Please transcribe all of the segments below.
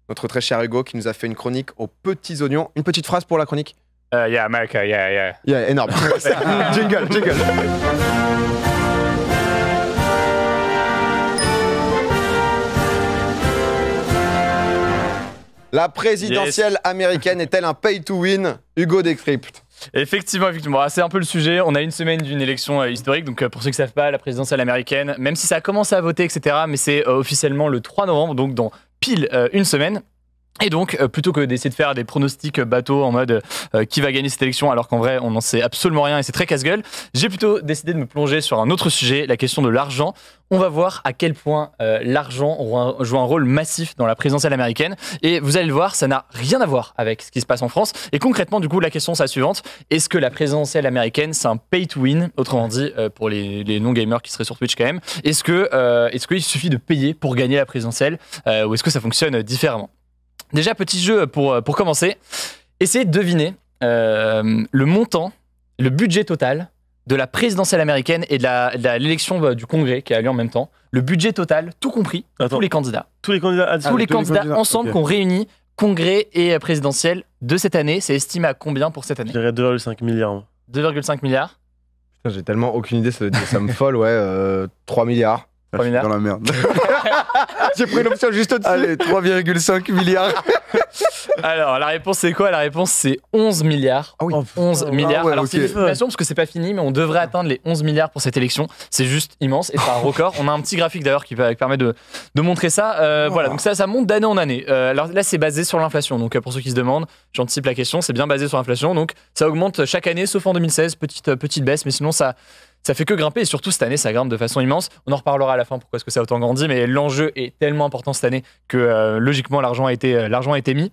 notre très cher Hugo, qui nous a fait une chronique aux petits oignons. Une petite phrase pour la chronique. Yeah, America, yeah. Yeah, énorme. Jingle. La présidentielle américaine est-elle un pay to win? Hugo Décrypte. Effectivement. C'est un peu le sujet. On a une semaine d'une élection historique. Donc, pour ceux qui ne savent pas, la présidentielle américaine, même si ça a commencé à voter, etc., mais c'est officiellement le 3 novembre, donc dans pile une semaine. Et donc, plutôt que d'essayer de faire des pronostics bateaux en mode qui va gagner cette élection, alors qu'en vrai, on n'en sait absolument rien et c'est très casse-gueule, j'ai plutôt décidé de me plonger sur un autre sujet, la question de l'argent. On va voir à quel point l'argent joue un rôle massif dans la présidentielle américaine. Et vous allez le voir, ça n'a rien à voir avec ce qui se passe en France. Et concrètement, du coup, la question, c'est la suivante. Est-ce que la présidentielle américaine, c'est un pay to win? Autrement dit, pour les non-gamers qui seraient sur Twitch quand même, est-ce qu'il suffit de payer pour gagner la présidentielle ou est-ce que ça fonctionne différemment? Déjà, petit jeu pour commencer. Essayez de deviner le montant, le budget total de la présidentielle américaine et de l'élection du Congrès qui a lieu en même temps. Le budget total, tout compris, tous les candidats. Tous les candidats, tous les candidats ensemble qu'on réunit, Congrès et présidentielle de cette année. C'est estimé à combien pour cette année? Je dirais 2,5 milliards. 2,5 milliards. Putain, j'ai tellement aucune idée, ça me folle, ouais. 3 milliards. 3 milliards. Dans la merde. J'ai pris l'option juste au-dessus. Allez, 3,5 milliards. Alors, la réponse, c'est quoi? La réponse, c'est 11 milliards. Ah oui. 11 milliards. Ouais, alors, okay. c'est une estimation parce que c'est pas fini, mais on devrait atteindre les 11 milliards pour cette élection. C'est juste immense et c'est un record. On a un petit graphique d'ailleurs qui permet de montrer ça. Voilà, donc ça monte d'année en année. Alors là, c'est basé sur l'inflation. Donc, pour ceux qui se demandent, j'anticipe la question, c'est bien basé sur l'inflation. Donc, ça augmente chaque année, sauf en 2016. Petite baisse, mais sinon, ça fait que grimper et surtout cette année ça grimpe de façon immense. On en reparlera à la fin pourquoi est-ce que ça a autant grandi, mais l'enjeu est tellement important cette année que logiquement l'argent a été mis.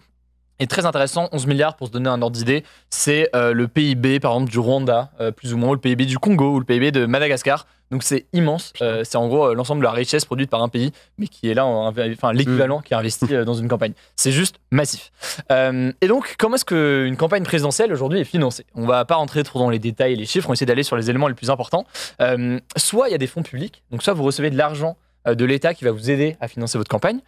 Et très intéressant, 11 milliards pour se donner un ordre d'idée, c'est le PIB par exemple du Rwanda, plus ou moins, ou le PIB du Congo, ou le PIB de Madagascar. Donc c'est immense, c'est en gros l'ensemble de la richesse produite par un pays, mais qui est là, l'équivalent qui est investi dans une campagne. C'est juste massif. Et donc, comment est-ce qu'une campagne présidentielle aujourd'hui est financée? On va pas rentrer trop dans les détails et les chiffres, on va essayer d'aller sur les éléments les plus importants. Soit il y a des fonds publics, donc soit vous recevez de l'argent de l'État qui va vous aider à financer votre campagne,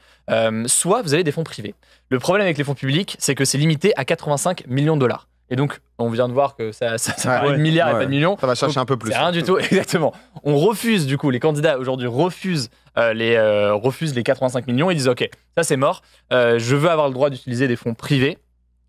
soit vous avez des fonds privés. Le problème avec les fonds publics, c'est que c'est limité à 85 millions de dollars. Et donc, on vient de voir que ça paraît de milliards et pas de millions. Ça va chercher un peu plus. C'est rien du tout, exactement. On refuse, du coup, les candidats aujourd'hui refusent les 85 millions et disent ok, ça c'est mort, je veux avoir le droit d'utiliser des fonds privés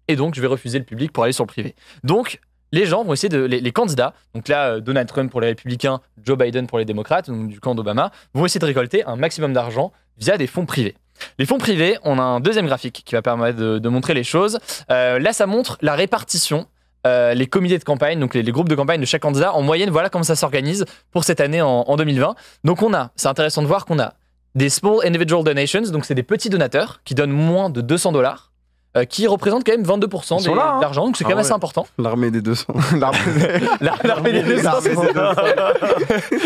et donc je vais refuser le public pour aller sur le privé. Donc, les gens vont essayer les candidats, donc là, Donald Trump pour les républicains, Joe Biden pour les démocrates, donc du camp d'Obama, vont essayer de récolter un maximum d'argent via des fonds privés. Les fonds privés, on a un deuxième graphique qui va permettre de montrer les choses. Là, ça montre la répartition, les comités de campagne, donc les groupes de campagne de chaque candidat. En moyenne, voilà comment ça s'organise pour cette année en 2020. Donc c'est intéressant de voir qu'on a des small individual donations, donc c'est des petits donateurs qui donnent moins de $200. Qui représente quand même 22% de l'argent, donc c'est quand même assez important. L'armée des 200. L'armée des 200.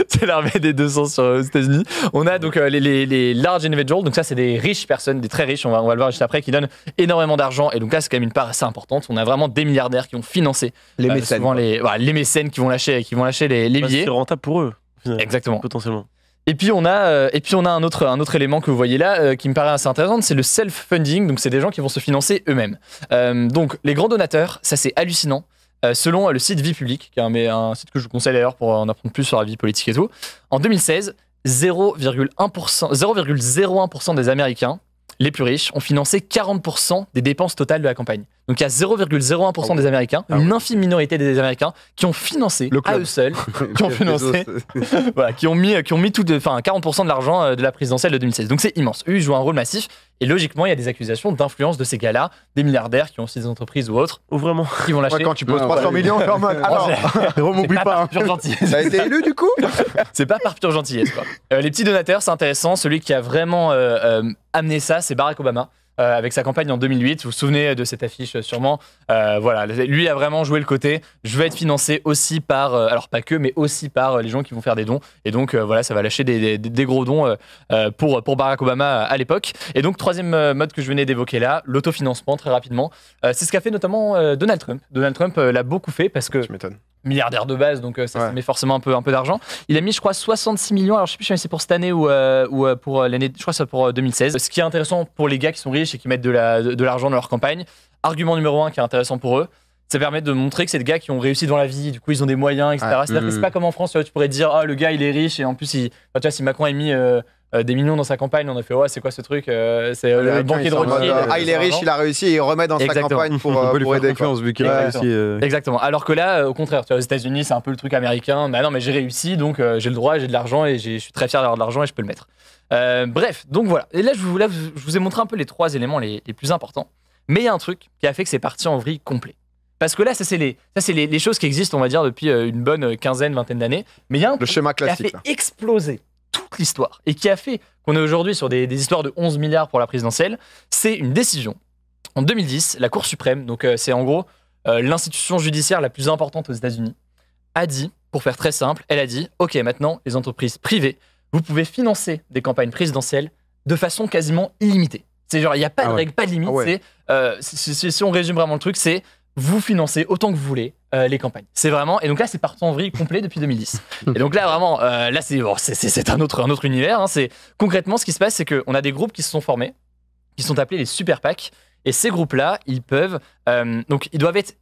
C'est l'armée des 200 aux États-Unis. On a donc les large individuals, donc ça c'est des riches personnes, des très riches, on va le voir juste après, qui donnent énormément d'argent, et donc là c'est quand même une part assez importante. On a vraiment des milliardaires qui ont financé les mécènes, souvent les mécènes qui vont lâcher les billets. C'est rentable pour eux, exactement. Potentiellement. Et puis on a un autre élément que vous voyez là qui me paraît assez intéressant, c'est le self-funding, donc c'est des gens qui vont se financer eux-mêmes. Donc les grands donateurs, ça c'est hallucinant. Selon le site Vie Publique, qui est un site que je vous conseille d'ailleurs pour en apprendre plus sur la vie politique et tout, en 2016, 0,01% des Américains les plus riches ont financé 40% des dépenses totales de la campagne. Donc il y a 0,01% des Américains, une infime minorité des Américains qui ont financé à eux seuls, qui ont financé, voilà, qui ont mis 40% de l'argent de la présidentielle de 2016. Donc c'est immense. Eux, ils jouent un rôle massif. Et logiquement, il y a des accusations d'influence de ces gars-là, des milliardaires qui ont aussi des entreprises ou autres. Ou vraiment. Qui vont lâcher. Ouais, quand tu poses 300 millions, en mode. Alors, m'oublie pas. Pure gentillesse. Ça a été élu du coup? C'est pas par pure gentillesse, quoi. Les petits donateurs, c'est intéressant. Celui qui a vraiment amené ça, c'est Barack Obama. Avec sa campagne en 2008, vous vous souvenez de cette affiche sûrement. Voilà, lui a vraiment joué le côté. Je vais être financé aussi par, alors pas que, mais aussi par les gens qui vont faire des dons. Et donc voilà, ça va lâcher des gros dons pour Barack Obama à l'époque. Et donc troisième mode que je venais d'évoquer là, l'autofinancement très rapidement. C'est ce qu'a fait notamment Donald Trump. Donald Trump l'a beaucoup fait parce que milliardaire de base, donc ça Ouais. met forcément un peu d'argent. Il a mis, je crois, 66 millions. Alors, je sais plus si c'est pour cette année ou pour l'année. Je crois que c'est pour 2016. Ce qui est intéressant pour les gars qui sont riches et qui mettent de l'argent dans leur campagne, argument numéro 1 qui est intéressant pour eux, ça permet de montrer que c'est des gars qui ont réussi dans la vie, du coup ils ont des moyens, etc. Ouais. C'est-à-dire que c'est pas comme en France, tu vois, tu pourrais te dire, ah le gars il est riche et en plus, tu vois, si Macron a mis des millions dans sa campagne, on a fait, ouais, c'est quoi ce truc C'est le banquier de Rothschild. Il est riche, il a réussi et il remet dans sa Exactement. campagne On peut lui pour faire aider. quoi. confiance vu qu'il a réussi. Exactement. Alors que là, au contraire, tu vois, aux États-Unis, c'est un peu le truc américain. Bah non, mais j'ai réussi, donc j'ai le droit, j'ai de l'argent et je suis très fier d'avoir de l'argent et je peux le mettre. Bref, donc voilà. Et là, je vous ai montré un peu les 3 éléments les plus importants. Mais il y a un truc qui a fait que c'est parti en vrille complet. Parce que là, ça c'est les choses qui existent, on va dire, depuis une bonne quinzaine, vingtaine d'années. Mais il y a un Le truc schéma qui a classique. fait là. exploser toute l'histoire et qui a fait qu'on est aujourd'hui sur des histoires de 11 milliards pour la présidentielle. C'est une décision. En 2010, la Cour suprême, donc c'est en gros l'institution judiciaire la plus importante aux États-Unis, a dit, pour faire très simple, elle a dit, ok, maintenant, les entreprises privées, vous pouvez financer des campagnes présidentielles de façon quasiment illimitée. C'est genre, il n'y a pas de règle, pas de limite. Ah ouais. Si on résume vraiment le truc, c'est vous financez autant que vous voulez les campagnes. C'est vraiment, et donc là, c'est parti en vrille complet depuis 2010. Et donc là, vraiment, là, c'est un autre univers. Hein. C'est concrètement ce qui se passe, c'est qu'on a des groupes qui se sont formés, qui sont appelés les super PAC. Et ces groupes-là, ils peuvent, donc ils doivent être,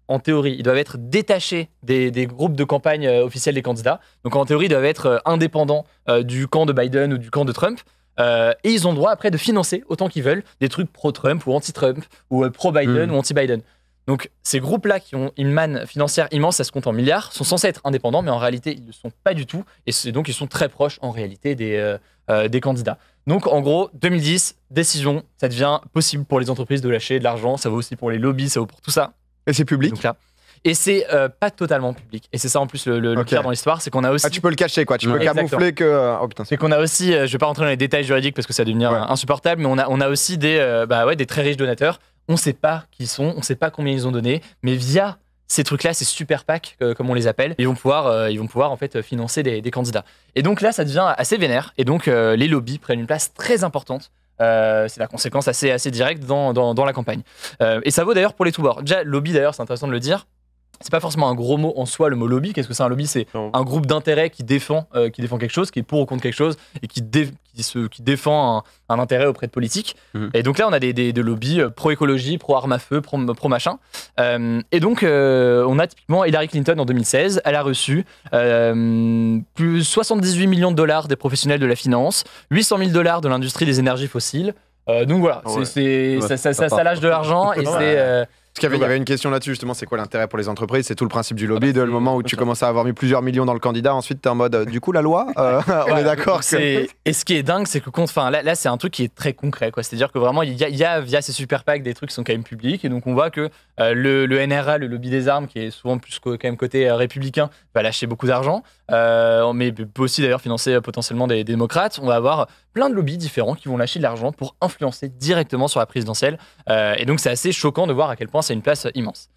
en théorie, ils doivent être détachés des groupes de campagne officiels des candidats. Donc en théorie, ils doivent être indépendants du camp de Biden ou du camp de Trump. Et ils ont le droit après de financer autant qu'ils veulent des trucs pro-Trump ou anti-Trump ou pro-Biden ou anti-Biden. Donc ces groupes-là qui ont une manne financière immense, ça se compte en milliards, sont censés être indépendants, mais en réalité ils ne le sont pas du tout. Et donc ils sont très proches en réalité des candidats. Donc en gros, 2010, décision, ça devient possible pour les entreprises de lâcher de l'argent, ça vaut aussi pour les lobbies, ça vaut pour tout ça. Et c'est public. Donc là. Et c'est pas totalement public. Et c'est ça en plus le Ok. pire dans l'histoire, c'est qu'on a aussi... Ah, tu peux le cacher, quoi. Tu peux Exactement. camoufler que. Oh putain, C'est qu'on a aussi, je vais pas rentrer dans les détails juridiques parce que ça va devenir insupportable, mais on a aussi des très riches donateurs. On sait pas qui ils sont, on sait pas combien ils ont donné, mais via ces trucs-là, ces super PAC, comme on les appelle, ils vont pouvoir en fait financer des candidats. Et donc là, ça devient assez vénère. Et donc les lobbies prennent une place très importante. C'est la conséquence assez directe dans la campagne. Et ça vaut d'ailleurs pour les tous bords. Déjà, lobby d'ailleurs, c'est intéressant de le dire. C'est pas forcément un gros mot en soi, le mot lobby. Qu'est-ce que c'est un lobby? C'est Non. un groupe d'intérêt qui défend quelque chose, qui est pour ou contre quelque chose, et qui défend un intérêt auprès de politiques. Mhm. Et donc là, on a des lobbies pro-écologie, pro-armes à feu, pro-machin. Et donc, on a typiquement Hillary Clinton en 2016. Elle a reçu plus 78 millions de dollars des professionnels de la finance, 800 000 dollars de l'industrie des énergies fossiles. Donc voilà, Ouais. ça lâche de l'argent et c'est... Parce qu'il y avait une question là-dessus, justement, c'est quoi l'intérêt pour les entreprises? C'est tout le principe du lobby, de le moment où tu commences à avoir mis plusieurs millions dans le candidat, ensuite t'es en mode, du coup, la loi, on est d'accord que. Et ce qui est dingue, c'est que là c'est un truc qui est très concret, quoi. C'est-à-dire que vraiment, il y a via ces super PAC des trucs qui sont quand même publics, et donc on voit que le NRA, le lobby des armes, qui est souvent plus quand même côté républicain, va lâcher beaucoup d'argent, mais peut aussi d'ailleurs financer potentiellement des démocrates. On va avoir plein de lobbies différents qui vont lâcher de l'argent pour influencer directement sur la présidentielle, et donc c'est assez choquant de voir à quel point c'est une place immense.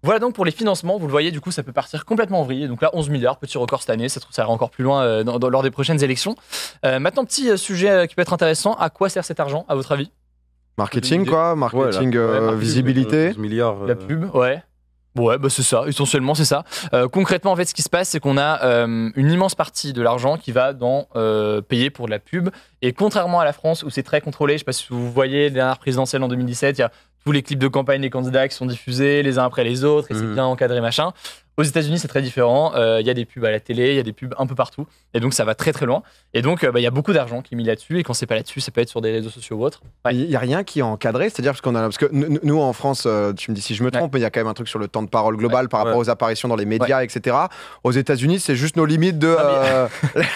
Voilà donc pour les financements, vous le voyez, du coup ça peut partir complètement en vrille. Donc là 11 milliards, petit record cette année, ça ira encore plus loin lors des prochaines élections. Maintenant, petit sujet qui peut être intéressant, à quoi sert cet argent à votre avis? Marketing, quoi, marketing, ouais, visibilité. 12 milliards. La pub, ouais. Ouais, bah c'est ça, essentiellement c'est ça. Concrètement, en fait, ce qui se passe, c'est qu'on a une immense partie de l'argent qui va dans payer pour de la pub. Et contrairement à la France, où c'est très contrôlé, je sais pas si vous voyez, les dernières présidentielles en 2017, il y a tous les clips de campagne des candidats qui sont diffusés les uns après les autres, et c'est bien encadré, machin. Aux États-Unis, c'est très différent. Il y a des pubs à la télé, il y a des pubs un peu partout. Et donc, ça va très très loin. Et donc, il y a beaucoup d'argent qui est mis là-dessus. Et quand c'est pas là-dessus, ça peut être sur des réseaux sociaux ou autres. Il n'y a rien qui est encadré, c'est-à-dire parce que nous en France, tu me dis si je me trompe, mais il y a quand même un truc sur le temps de parole global par rapport aux apparitions dans les médias, etc. Aux États-Unis, c'est juste nos limites de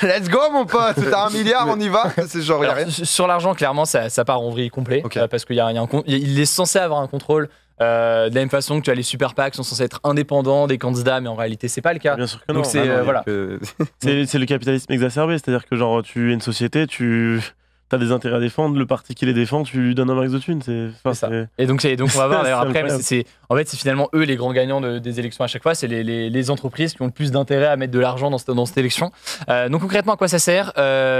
let's go mon pote, t'as 1 milliard, on y va. C'est genre, Alors, y a rien. sur l'argent, clairement, ça part en vrille complet. Ok. Parce qu'il y a il est censé avoir un contrôle. De la même façon que tu as les super PAC sont censés être indépendants des candidats, mais en réalité, c'est pas le cas. Bien sûr que Donc non. c'est, voilà. C'est le capitalisme exacerbé, c'est-à-dire que genre tu es une société, tu t'as des intérêts à défendre, le parti qui les défend, tu lui donnes un max de thunes. C'est ça. Et donc on va voir d'ailleurs après, en fait, c'est finalement eux les grands gagnants des élections à chaque fois. C'est les entreprises qui ont le plus d'intérêt à mettre de l'argent dans cette élection. Donc concrètement, à quoi ça sert?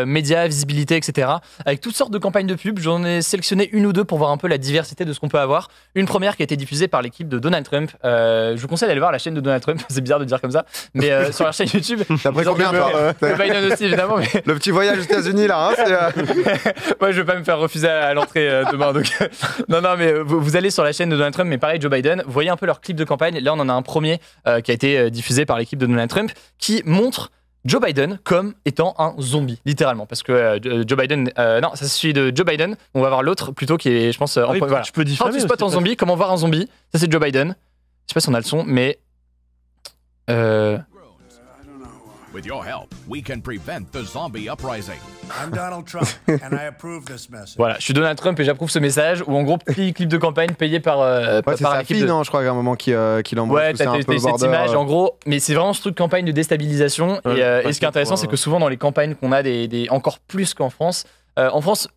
Médias, visibilité, etc. Avec toutes sortes de campagnes de pub. J'en ai sélectionné une ou deux pour voir un peu la diversité de ce qu'on peut avoir. Une première qui a été diffusée par l'équipe de Donald Trump. Je vous conseille d'aller voir la chaîne de Donald Trump. C'est bizarre de dire comme ça, mais sur la chaîne YouTube. T'as pris combien, toi? Biden aussi, évidemment. Mais... Le petit voyage aux États-Unis là. Moi, je vais pas me faire refuser à l'entrée demain. Donc, non, mais vous allez sur la chaîne de Donald Trump, mais pareil, Joe Biden, vous voyez un peu leur clip de campagne. Là, on en a un premier qui a été diffusé par l'équipe de Donald Trump qui montre Joe Biden comme étant un zombie, littéralement. Parce que Joe Biden, non, ça c'est celui de Joe Biden. On va voir l'autre plutôt qui est, je pense, voilà. Tu peux diffamer. Quand tu spots en zombie, comment voir un zombie? Ça c'est Joe Biden. Je sais pas si on a le son, mais. With your help, we can prevent the zombie uprising. I'm Donald Trump, and I approve this message. Voilà, je suis Donald Trump et j'approuve ce message. Ou en gros, petit clip de campagne payé par c'est sa fille, non, je crois qu'à un moment qui l'embauche. Ouais, t'as cette image, en gros. Mais c'est vraiment ce truc de campagne de déstabilisation. Et ce qui est intéressant, c'est que souvent dans les campagnes qu'on a, encore plus qu'en France,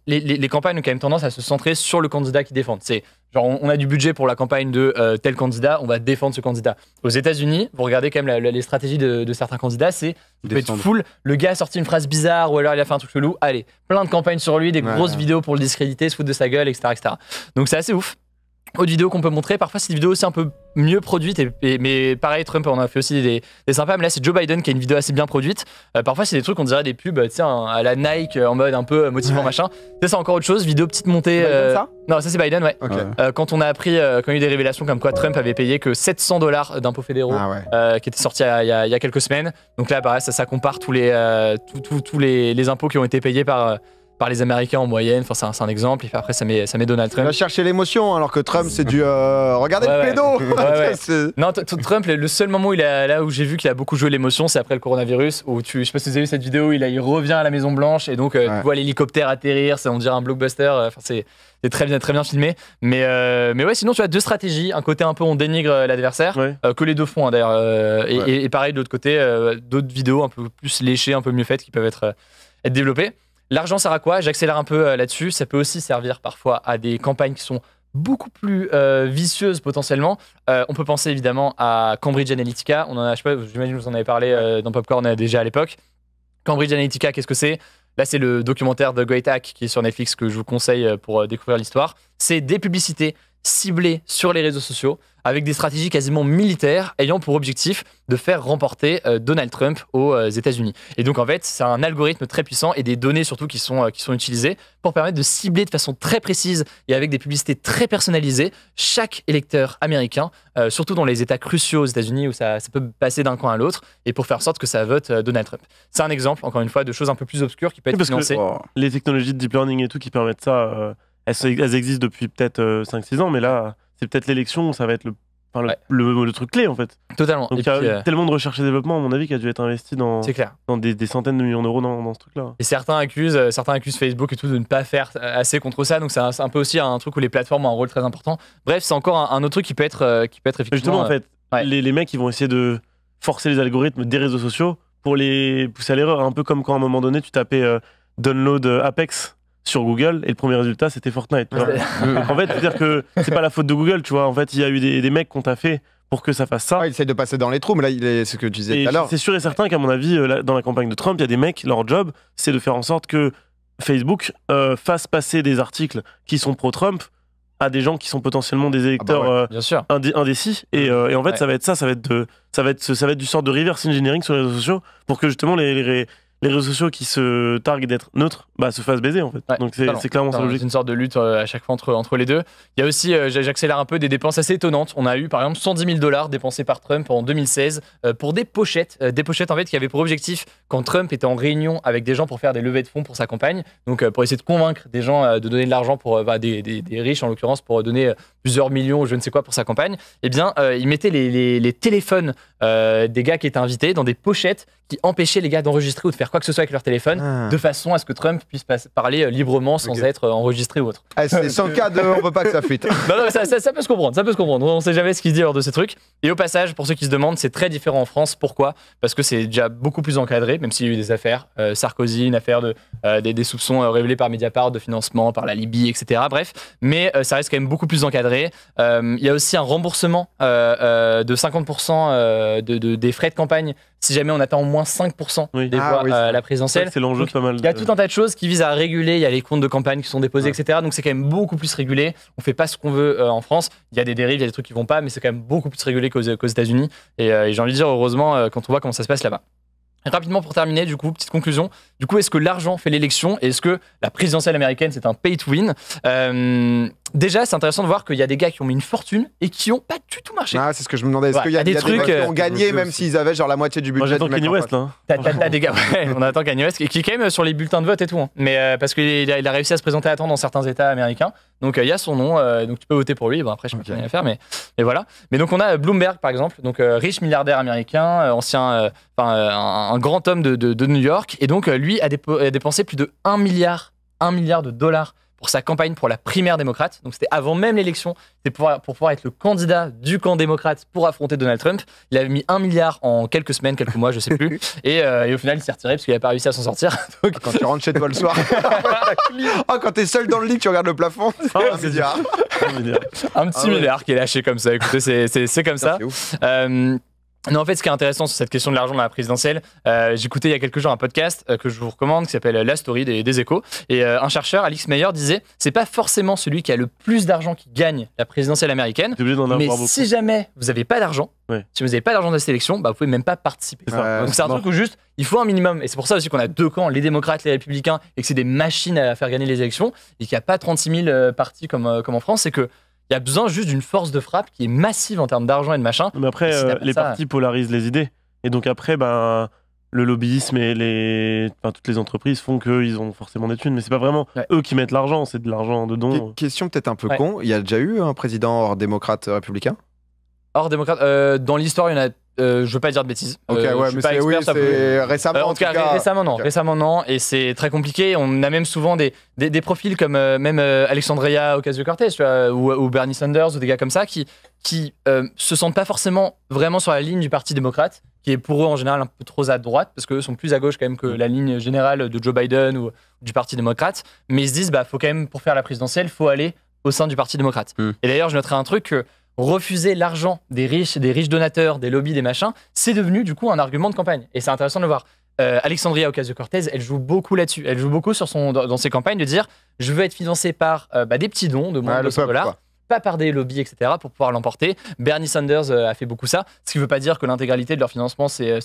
les campagnes ont quand même tendance à se centrer sur le candidat qu'ils défendent. C'est genre, on a du budget pour la campagne de tel candidat, on va défendre ce candidat. Aux États-Unis, vous regardez quand même les stratégies de certains candidats, c'est peut être full. Le gars a sorti une phrase bizarre ou alors il a fait un truc chelou. Allez, plein de campagnes sur lui, des grosses vidéos pour le discréditer, se foutre de sa gueule, etc. Donc c'est assez ouf. Autre vidéo qu'on peut montrer, parfois c'est des vidéos aussi un peu mieux produites, mais pareil, Trump en a fait aussi des sympas, mais là c'est Joe Biden qui a une vidéo assez bien produite. Parfois c'est des trucs, on dirait des pubs à la Nike en mode un peu motivant machin. Ça c'est encore autre chose, vidéo petite montée. Ça non, ça c'est Biden, ouais. Okay. Quand on a appris, quand il y a eu des révélations comme quoi Trump avait payé que $700 d'impôts fédéraux, qui étaient sortis il y a quelques semaines. Donc là, bah, ça compare tous les impôts qui ont été payés par les Américains en moyenne, enfin c'est un exemple, et puis après ça met Donald Trump. Il va chercher l'émotion, alors que Trump c'est du regardez le pédo. Non, Trump, le seul moment où là où j'ai vu qu'il a beaucoup joué l'émotion, c'est après le coronavirus, où je sais pas si vous avez vu cette vidéo, il revient à la Maison Blanche et donc tu vois l'hélicoptère atterrir, on dirait un blockbuster, enfin c'est très bien filmé, mais ouais, sinon tu as deux stratégies, un côté un peu on dénigre l'adversaire, que les deux font d'ailleurs, et pareil de l'autre côté, d'autres vidéos un peu plus léchées, un peu mieux faites qui peuvent être développées. L'argent sert à quoi? J'accélère un peu là-dessus. Ça peut aussi servir parfois à des campagnes qui sont beaucoup plus vicieuses potentiellement. On peut penser évidemment à Cambridge Analytica. On en a, je sais pas, j'imagine que vous en avez parlé dans Popcorn déjà à l'époque. Cambridge Analytica, qu'est-ce que c'est? Là, c'est le documentaire de Great Hack qui est sur Netflix que je vous conseille pour découvrir l'histoire. C'est des publicités ciblées sur les réseaux sociaux avec des stratégies quasiment militaires ayant pour objectif de faire remporter Donald Trump aux États-Unis. Et donc en fait, c'est un algorithme très puissant et des données surtout qui sont utilisées pour permettre de cibler de façon très précise et avec des publicités très personnalisées chaque électeur américain, surtout dans les États cruciaux aux États-Unis où ça peut passer d'un coin à l'autre et pour faire en sorte que ça vote Donald Trump. C'est un exemple, encore une fois, de choses un peu plus obscures qui peuvent être financées. Les technologies de deep learning et tout qui permettent ça, elles existent depuis peut-être 5-6 ans, mais là, c'est peut-être l'élection où ça va être le truc clé en fait. Totalement. Donc il y a tellement de recherche et développement à mon avis qui a dû être investi dans des centaines de millions d'euros dans ce truc-là. Et certains accusent Facebook et tout de ne pas faire assez contre ça, donc c'est un peu aussi un truc où les plateformes ont un rôle très important. Bref, c'est encore un autre truc qui peut être effectivement. Justement en fait, les mecs ils vont essayer de forcer les algorithmes des réseaux sociaux pour les pousser à l'erreur, un peu comme quand à un moment donné tu tapais download Apex sur Google et le premier résultat c'était Fortnite. Donc en fait, c'est-à-dire que c'est pas la faute de Google, tu vois. En fait, il y a eu des mecs qui ont taffé pour que ça fasse ça. Il essaie de passer dans les trous, mais là, c'est ce que tu disais tout à l'heure. C'est sûr et certain qu'à mon avis, dans la campagne de Trump, il y a des mecs, leur job, c'est de faire en sorte que Facebook fasse passer des articles qui sont pro-Trump à des gens qui sont potentiellement des électeurs indécis. Et en fait, ça va être du sort de reverse engineering sur les réseaux sociaux pour que justement les réseaux sociaux qui se targuent d'être neutres se fassent baiser en fait. Donc c'est clairement ça l'objectif. C'est une sorte de lutte à chaque fois entre les deux. Il y a aussi, j'accélère un peu, des dépenses assez étonnantes. On a eu par exemple $110 000 dépensés par Trump en 2016 pour des pochettes en fait qui avaient pour objectif, quand Trump était en réunion avec des gens pour faire des levées de fonds pour sa campagne, donc pour essayer de convaincre des gens de donner de l'argent pour des riches en l'occurrence pour donner plusieurs millions ou je ne sais quoi pour sa campagne, eh bien, il mettait les téléphones des gars qui étaient invités dans des pochettes qui empêchaient les gars d'enregistrer ou de faire quoi que ce soit avec leur téléphone, de façon à ce que Trump puisse parler librement sans être enregistré ou autre. C'est 100 cas on veut pas que ça fuite. Non, ça peut se comprendre, ça peut se comprendre. On sait jamais ce qu'il se dit lors de ces trucs. Et au passage, pour ceux qui se demandent, c'est très différent en France. Pourquoi ? Parce que c'est déjà beaucoup plus encadré, même s'il y a eu des affaires. Sarkozy, une affaire des soupçons révélés par Mediapart de financement, par la Libye, etc. Bref, mais ça reste quand même beaucoup plus encadré. Il y a aussi un remboursement de 50% des frais de campagne si jamais on atteint au moins 5% des voix à la présidentielle. C'est l'enjeu pas mal. Il y a tout un tas de choses qui visent à réguler. Il y a les comptes de campagne qui sont déposés, etc. Donc c'est quand même beaucoup plus régulé. On fait pas ce qu'on veut en France. Il y a des dérives, il y a des trucs qui vont pas, mais c'est quand même beaucoup plus régulé qu'aux États-Unis. Et j'ai envie de dire, heureusement, quand on voit comment ça se passe là-bas. Rapidement pour terminer, du coup, petite conclusion. Du coup, est-ce que l'argent fait l'élection et est-ce que la présidentielle américaine, c'est un pay to win ? Déjà, c'est intéressant de voir qu'il y a des gars qui ont mis une fortune et qui n'ont pas du tout marché. C'est ce que je me demandais. Est-ce qu'il y a des trucs qui ont gagné même s'ils avaient genre la moitié du budget? Moi, j'attends Kanye West, là. T'as des gars, on attend Kanye West, qui est quand même sur les bulletins de vote et tout. Mais parce qu'il a réussi à se présenter à temps dans certains États américains. Donc, il y a son nom, donc tu peux voter pour lui. Bon, après, je ne sais pas rien à faire, mais voilà. Mais donc, on a Bloomberg, par exemple, donc riche milliardaire américain, un grand homme de New York. Et donc, lui a dépensé plus de 1 milliard de dollars pour sa campagne pour la primaire démocrate. Donc c'était avant même l'élection, c'était pour pouvoir être le candidat du camp démocrate pour affronter Donald Trump. Il avait mis 1 milliard en quelques semaines, quelques mois, je sais plus. Et au final, il s'est retiré parce qu'il n'avait pas réussi à s'en sortir. Donc... Quand tu rentres chez toi le soir, quand t'es seul dans le lit, tu regardes le plafond, c'est un milliard. Un petit milliard qui est lâché comme ça. Écoutez, c'est comme ça. Non, en fait, ce qui est intéressant sur cette question de l'argent dans la présidentielle, j'écoutais il y a quelques jours un podcast que je vous recommande qui s'appelle La Story des Échos. Et un chercheur, Alex Meyer, disait c'est pas forcément celui qui a le plus d'argent qui gagne la présidentielle américaine. Mais si jamais vous n'avez pas d'argent, si vous n'avez pas d'argent dans cette élection, vous pouvez même pas participer. Donc c'est un truc où juste il faut un minimum. Et c'est pour ça aussi qu'on a deux camps, les démocrates, les républicains, et que c'est des machines à faire gagner les élections et qu'il n'y a pas 36 000 partis comme en France. C'est que il y a besoin juste d'une force de frappe qui est massive en termes d'argent et de machin. Mais après, les partis polarisent les idées. Et donc après, le lobbyisme et toutes les entreprises font qu'ils ont forcément des thunes. Mais c'est pas vraiment eux qui mettent l'argent, c'est de l'argent de dons. Question peut-être un peu con. Il y a déjà eu un président hors démocrate républicain ? Hors démocrate, dans l'histoire, il y en a. Je veux pas dire de bêtises. Ok, mais c'est récemment. En tout cas, récemment non, et c'est très compliqué. On a même souvent des profils comme même Alexandria Ocasio-Cortez, tu vois, ou Bernie Sanders, ou des gars comme ça qui se sentent pas forcément vraiment sur la ligne du Parti démocrate, qui est pour eux en général un peu trop à droite, parce qu'eux sont plus à gauche quand même que la ligne générale de Joe Biden ou du Parti démocrate. Mais ils se disent, faut quand même, pour faire la présidentielle, faut aller au sein du Parti démocrate. Et d'ailleurs, je noterai un truc que refuser l'argent des riches donateurs, des lobbies, des machins, c'est devenu du coup un argument de campagne. Et c'est intéressant de le voir. Alexandria Ocasio-Cortez, elle joue beaucoup là-dessus. Elle joue beaucoup dans ses campagnes de dire je veux être financé par des petits dons de moins de 200 $, pas par des lobbies, etc., pour pouvoir l'emporter. Bernie Sanders a fait beaucoup ça, ce qui ne veut pas dire que l'intégralité de leur financement, c'est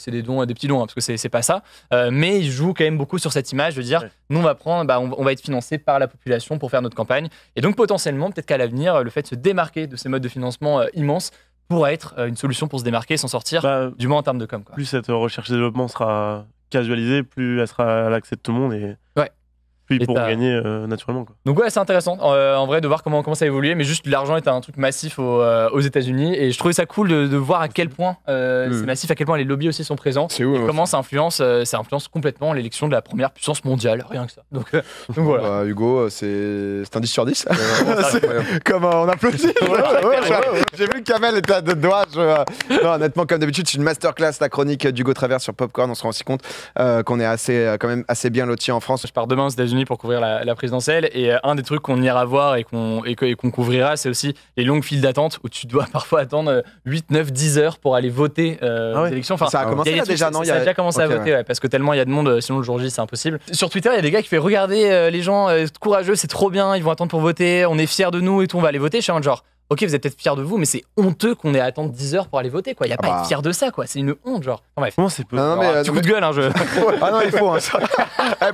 des dons, des petits dons, parce que c'est pas ça. Mais ils jouent quand même beaucoup sur cette image de dire nous, on va prendre, on va être financé par la population pour faire notre campagne. Et donc, potentiellement, peut-être qu'à l'avenir, le fait de se démarquer de ces modes de financement immenses pourra être une solution pour se démarquer et s'en sortir, du moins en termes de com. Plus cette recherche et développement sera casualisée, plus elle sera à l'accès de tout le monde et plus ils pourront gagner naturellement. Donc c'est intéressant en vrai de voir comment ça a évolué, mais juste l'argent est un truc massif aux États-Unis et je trouvais ça cool de voir à quel point c'est massif, à quel point les lobbies aussi sont présents et comment ça influence complètement l'élection de la première puissance mondiale, rien que ça. Donc voilà. Hugo, c'est un 10 sur 10. Comme on applaudit. J'ai vu que Kamel était à deux doigts. Non, honnêtement, comme d'habitude, c'est une masterclass, la chronique d'Hugo Travers sur Popcorn. On se rend aussi compte qu'on est quand même assez bien lotis en France. Je pars demain aux États-Unis pour couvrir la présidentielle et un des trucs qu'on ira voir et qu'on couvrira, c'est aussi les longues files d'attente où tu dois parfois attendre 8, 9, 10 heures pour aller voter aux élections. Enfin, ça a commencé là déjà, non? Ça a déjà commencé à voter, parce que tellement il y a de monde, sinon le jour J c'est impossible. Sur Twitter, il y a des gars qui font regarder les gens courageux, c'est trop bien, ils vont attendre pour voter, on est fiers de nous et tout, on va aller voter. Je suis en genre ok, vous êtes peut-être fiers de vous, mais c'est honteux qu'on ait à attendre 10 heures pour aller voter, quoi. Il y a pas à être fier de ça, quoi. C'est une honte, genre. Enfin, bref. Comment c'est peu petit coup de gueule, hein, je. Ah non, il faut, hein, ça.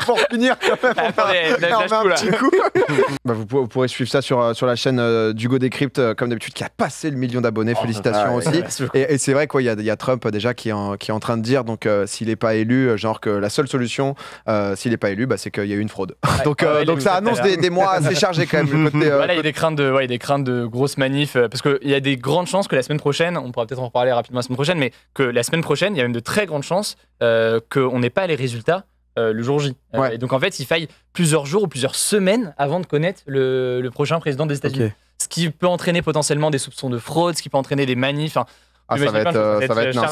Pour finir, quand même. Attendez, un petit coup. Vous pourrez suivre ça sur la chaîne d'Hugo Décrypte, comme d'habitude, qui a passé le 1 million d'abonnés. Félicitations aussi. Et c'est vrai, quoi, il y a Trump déjà qui est en train de dire, donc s'il n'est pas élu, genre que la seule solution, s'il n'est pas élu, c'est qu'il y a eu une fraude. Donc ça annonce des mois assez chargés quand même. Il y a des craintes de grosses manifs, parce qu'il y a des grandes chances que la semaine prochaine, on pourra peut-être en reparler rapidement la semaine prochaine, mais que la semaine prochaine, il y a même de très grandes chances qu'on n'ait pas les résultats le jour J. Et donc en fait, il faille plusieurs jours ou plusieurs semaines avant de connaître le prochain président des États-Unis. Okay. Ce qui peut entraîner potentiellement des soupçons de fraude, ce qui peut entraîner des manifs. Ça va être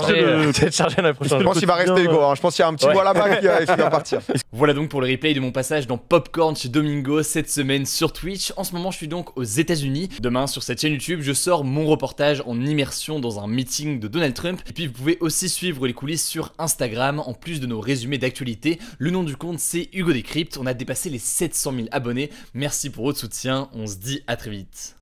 chargé dans la prochaine. Je pense qu'il va rester, Hugo. Je pense qu'il y a un petit bois là-bas qui va partir. Voilà donc pour le replay de mon passage dans Popcorn chez Domingo cette semaine sur Twitch. En ce moment, je suis donc aux États-Unis. Demain, sur cette chaîne YouTube, je sors mon reportage en immersion dans un meeting de Donald Trump. Et puis, vous pouvez aussi suivre les coulisses sur Instagram, en plus de nos résumés d'actualité. Le nom du compte, c'est Hugo Décrypte. On a dépassé les 700 000 abonnés. Merci pour votre soutien. On se dit à très vite.